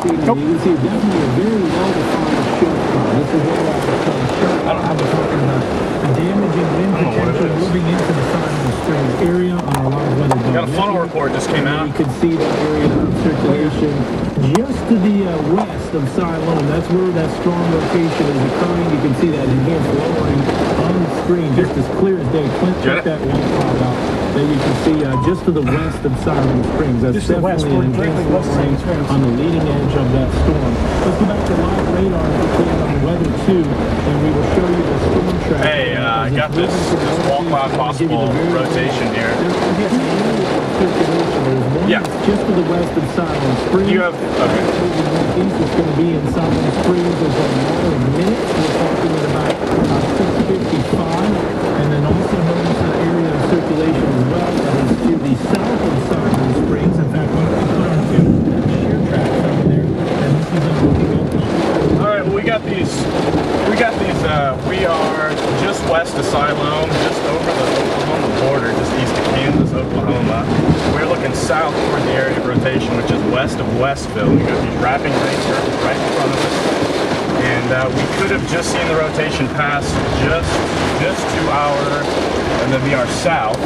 speed. You can see definitely a very well-defined shift. This is what I don't have to talking about the damage and wind potential moving into the Siloam Springs area on our live weather. Got a funnel report just came out. You can see that area of circulation just to the west of Siloam. That's where that strong rotation is occurring. You can see that enhanced lowering on the screen, just as clear as day. Clint took that one cloud out that you can see just to the west of Siloam Springs. That's just definitely an enhanced lowering on the leading edge of that storm. Let's go back to live radar if we can on the weather too, and we will show you the storm track. Hey, I got this wall cloud possible rotation here. Yeah. Just to the west of Siloam Springs. You have, okay. It's going to be in Siloam Springs in a matter of minutes. We're talking at about 6:55. And then also notice an area of circulation as well that is to the south of Siloam Springs. In fact, one of the put on two shear tracks over there. And this is looking at the shear. All right, well, we got these, we are just west of Siloam, just over the Oklahoma border, just east of Kansas, Oklahoma. We're looking south toward the area of rotation, which is west of Westville. We got these wrapping rain circles right in front of us. And we could have just seen the rotation pass just to our, and then be our south.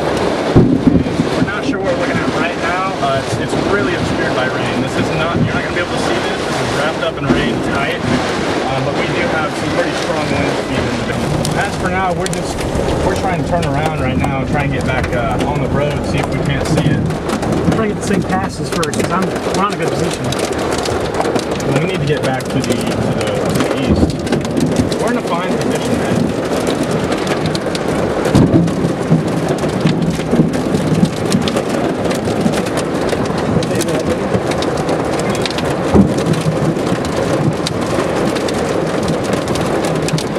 And we're not sure what we're looking at right now. It's really obscured by rain. This is not, you're not going to be able to see this. This is wrapped up in rain tight. But we do have some pretty strong wind speed in the band. As for now, we're trying to turn around right now and try and get back on the road, see if we can't see it. I'm trying to get the same passes first, because we're not in a good position. Well, we need to get back to the east. We're in a fine position, man.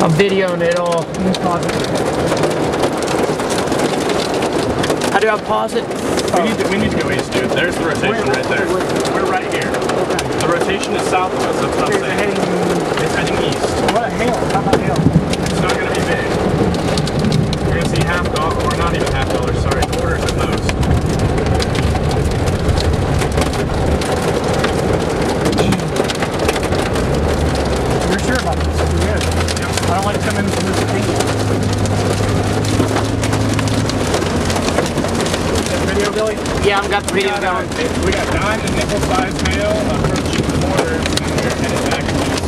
I'm videoing it all. Pause it. How do I pause it? We need to go east, dude. There's the rotation right there. We're right here. Okay. The rotation is south of us. That's what I'm saying. It's heading east. What a hail. How about hail? It's not going to be big. You're going to see $half, or not even $half, sorry, quarters at most. You're sure about this? You're good. I don't like coming from this opinion. Video, Billy? Yeah, I've got the video going. We got dime and nickel sized hail approaching the border, and we're headed back east.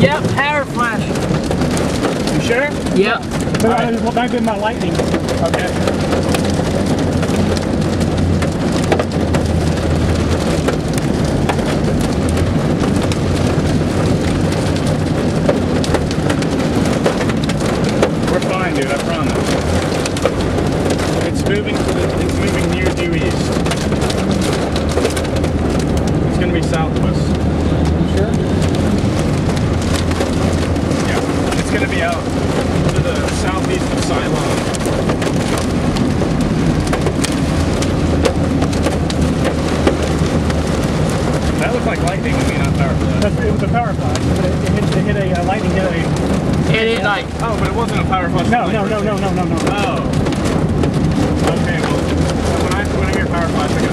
Yep, power flash. You sure? Yep. What might be my lightning? Okay. We're fine, dude. I promise. It's moving near due east. It's gonna be south of us. You sure? It's going to be out to the southeast of Siloam. That looked like lightning to me, not power flash. It was a power flash. It hit a lightning hit a... It hit like... Oh, but it wasn't a power flash. No. Oh. Okay, well, when I hear power flash, I go